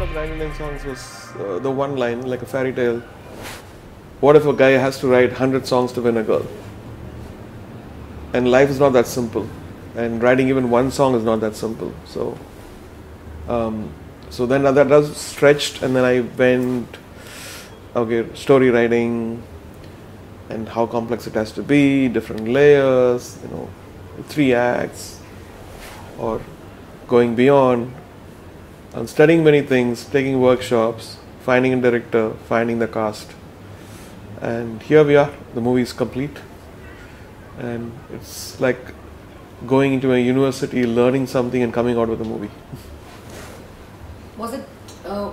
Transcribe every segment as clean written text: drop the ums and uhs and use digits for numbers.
one of the 99 songs was the one line, like a fairy tale. What if a guy has to write 100 songs to win a girl? And life is not that simple. And writing even one song is not that simple. So then that was stretched, and then I went, okay, story writing and how complex it has to be, different layers, 3 acts, or going beyond, and studying many things, taking workshops, finding a director, finding the cast. And here we are, the movie is complete. And it's like going into a university, learning something and coming out with a movie. Was it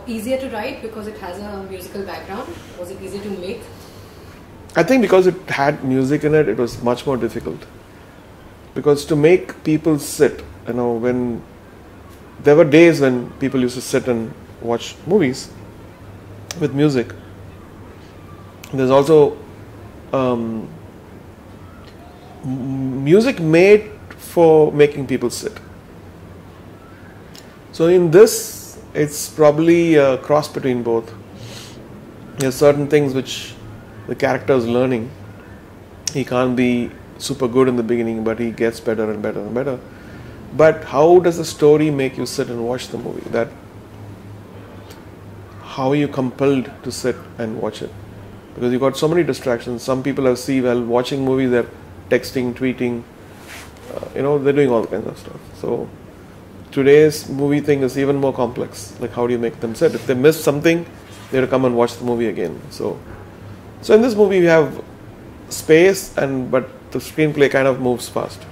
easier to write because it has a musical background? Was it easier to make? I think because it had music in it, it was much more difficult. Because to make people sit, when there were days when people used to sit and watch movies with music. There's also music made for making people sit. So in this, it's probably a cross between both. There's certain things which the character is learning. He can't be super good in the beginning, but he gets better and better and better. But how does the story make you sit and watch the movie? How are you compelled to sit and watch it? Because you've got so many distractions. Some people I see while watching movies, they're texting, tweeting, they're doing all kinds of stuff. So today's movie thing is even more complex. Like, how do you make them sit? If they miss something, they have to come and watch the movie again. So in this movie we have space, but the screenplay kind of moves fast.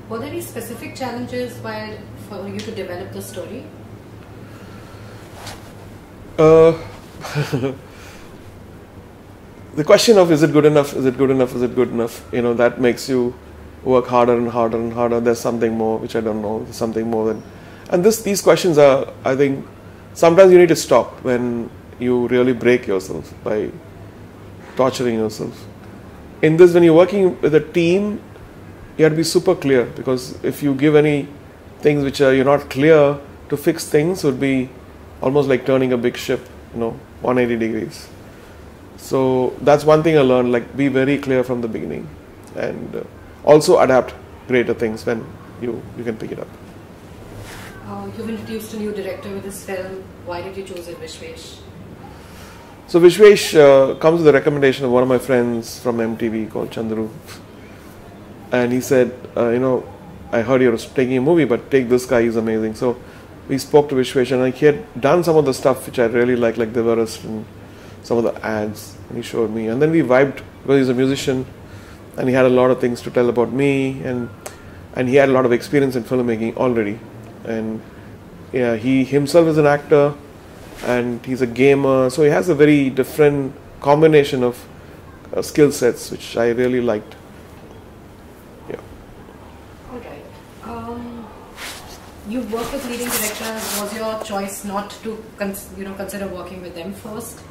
Were there any specific challenges for you to develop the story? The question of is it good enough, is it good enough, is it good enough, that makes you work harder and harder and harder. There's something more which I don't know, there's something more than, and these questions are, I think, sometimes you need to stop when you really break yourself by torturing yourself. In this, when you're working with a team, you have to be super clear, because if you give any things which you're not clear, to fix things would be almost like turning a big ship, 180 degrees. So that's one thing I learned, like be very clear from the beginning, and also adapt greater things when you can pick it up. You've introduced a new director with this film. Why did you choose Vishwesh? So Vishwesh comes with a recommendation of one of my friends from MTV called Chandru. And he said, I heard you're taking a movie, but take this guy, he's amazing. So we spoke to Vishwesh, and he had done some of the stuff which I really like the Everest and some of the ads, and he showed me. And then we vibed, because he's a musician, and he had a lot of things to tell about me, and he had a lot of experience in filmmaking already. And yeah, he himself is an actor, and he's a gamer, so he has a very different combination of skill sets, which I really liked. Yeah. Alright. You've worked with leading directors. Was your choice not to consider working with them first?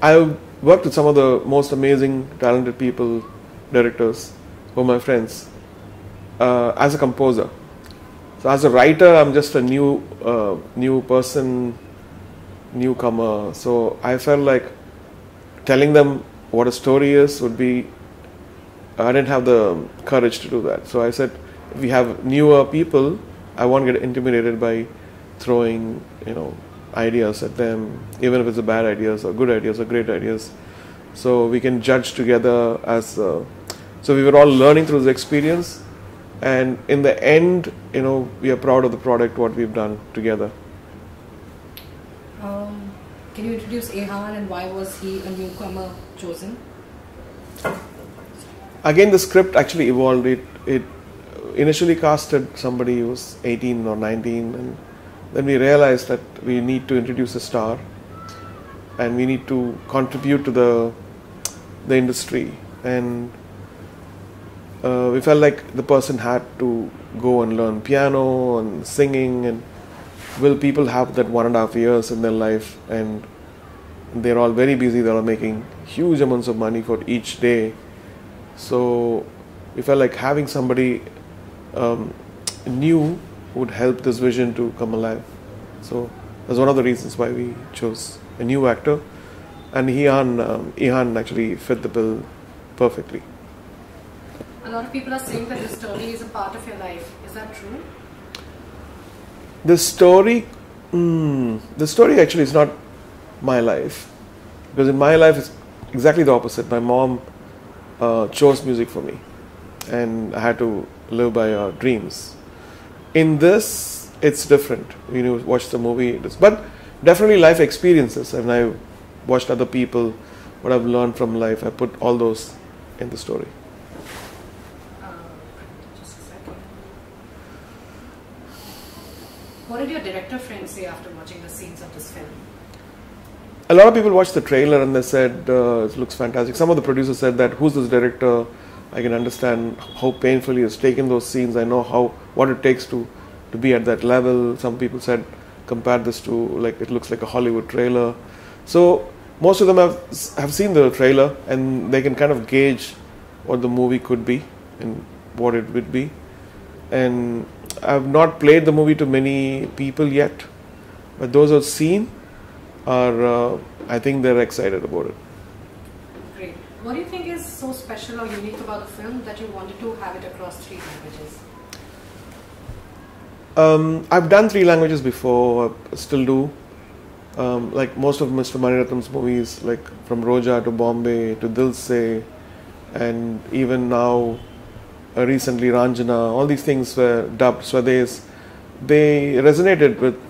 I worked with some of the most amazing, talented people, directors, who are my friends, as a composer. So as a writer, I'm just a new person, newcomer. So I felt like telling them what a story is would be, I didn't have the courage to do that. So I said, if we have newer people, I won't get intimidated by throwing, ideas at them, even if it's bad ideas or good ideas or great ideas. So we can judge together so we were all learning through the experience. And in the end, we are proud of the product, what we've done together. Can you introduce Ehan, and why was he a newcomer chosen? Again, the script actually evolved. It initially casted somebody who was 18 or 19, and then we realized that we need to introduce a star, and we need to contribute to the industry. And we felt like the person had to go and learn piano and singing, and will people have that 1.5 years in their life, and they're all very busy, they're all making huge amounts of money for each day. So we felt like having somebody new would help this vision to come alive. So that's one of the reasons why we chose a new actor, and Ihan actually fit the bill perfectly. A lot of people are saying that this story is a part of your life. Is that true? The story actually is not my life, because in my life it's exactly the opposite. My mom chose music for me, and I had to live by her dreams. In this, it's different. When you watch the movie, but definitely life experiences, and I've watched other people, what I've learned from life. I put all those in the story. Just a second. What did your director friends say after watching the scenes of this film? A lot of people watched the trailer and they said it looks fantastic. Some of the producers said that, who's this director? I can understand how painfully he's taken those scenes. I know what it takes to be at that level. Some people said, compare this to, like, it looks like a Hollywood trailer. So most of them have seen the trailer, and they can kind of gauge what the movie could be and what it would be. And I've not played the movie to many people yet, but those who have seen are, I think they're excited about it. Great. What do you think is so special or unique about the film that you wanted to have it across 3 languages? I've done 3 languages before, I still do. Like most of Mr. Maniratnam's movies, like from Roja to Bombay to Dil Se, and even now recently Ranjana, all these things were dubbed Swades. They resonated with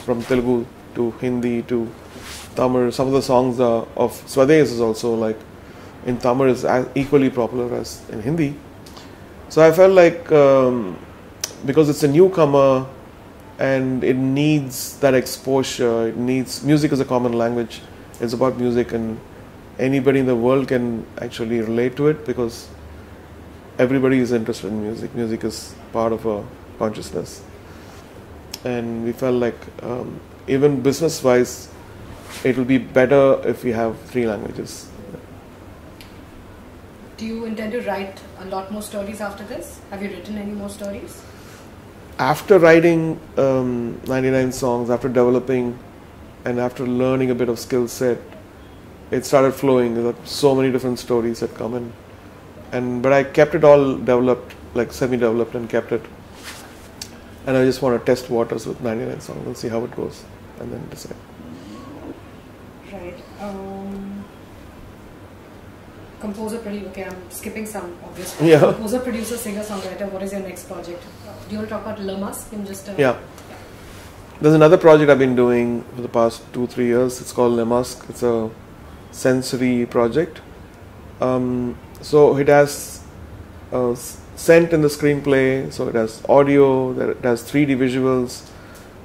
from Telugu to Hindi to Tamil. Some of the songs of Swades is also, like, in Tamil is equally popular as in Hindi. So I felt like because it's a newcomer and it needs that exposure, it needs, music is a common language. It's about music, and anybody in the world can actually relate to it because everybody is interested in music. Music is part of a consciousness. And we felt like even business wise, it will be better if we have 3 languages. Do you intend to write a lot more stories after this? Have you written any more stories? After writing 99 songs, after developing and after learning a bit of skill set, it started flowing. There were so many different stories that come in. But I kept it all developed, like semi-developed, and kept it. And I just want to test waters with 99 songs and see how it goes, and then decide. Right. Composer, okay, I'm skipping some, obviously. Yeah. Composer, producer, singer, songwriter, what is your next project? Do you want to talk about Le Masque in just yeah. There's another project I've been doing for the past 2-3 years. It's called Le Masque. It's a sensory project. So it has scent in the screenplay, so it has audio, it has 3D visuals,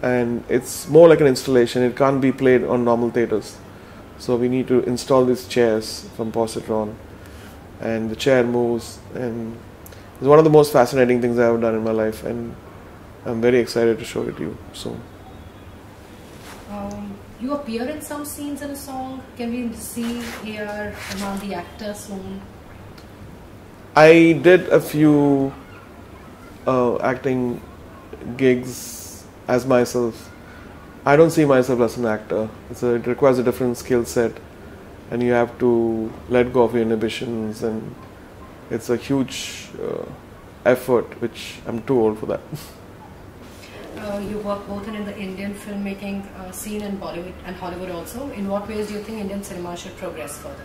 and it's more like an installation. It can't be played on normal theaters. So we need to install these chairs from positron, and the chair moves, and it's one of the most fascinating things I've ever done in my life, and I'm very excited to show it to you soon. You appear in some scenes in a song. Can we see R Rahman, the actor, soon? I did a few acting gigs as myself. I don't see myself as an actor. It requires a different skill set, and you have to let go of your inhibitions, and it's a huge effort, which I'm too old for that. You work both in the Indian filmmaking scene and Bollywood and Hollywood also. In what ways do you think Indian cinema should progress further?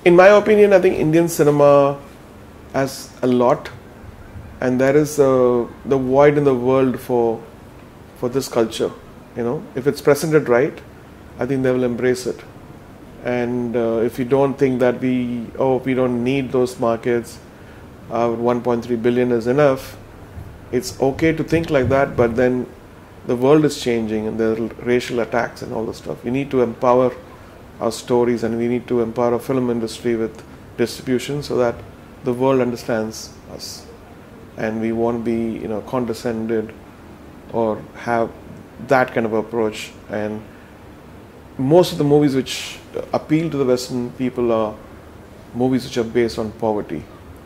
In my opinion, I think Indian cinema has a lot, and there is the void in the world for this culture. If it's presented right, I think they will embrace it. And if you don't think that we don't need those markets, 1.3 billion is enough, it's okay to think like that, but then the world is changing and there are racial attacks and all this stuff. We need to empower our stories, and we need to empower our film industry with distribution so that the world understands us, and we won't be condescended or have that kind of approach. And most of the movies which appeal to the Western people are movies which are based on poverty.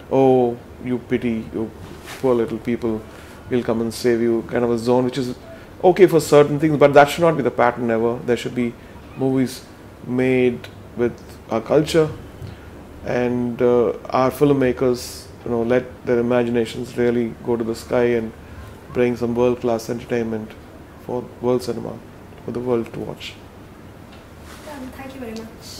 Oh, you pity you poor little people we'll come and save you kind of a zone, which is okay for certain things, but that should not be the pattern ever. There should be movies made with our culture, and our filmmakers, let their imaginations really go to the sky and bring some world-class entertainment for world cinema, for the world to watch. Thank you very much.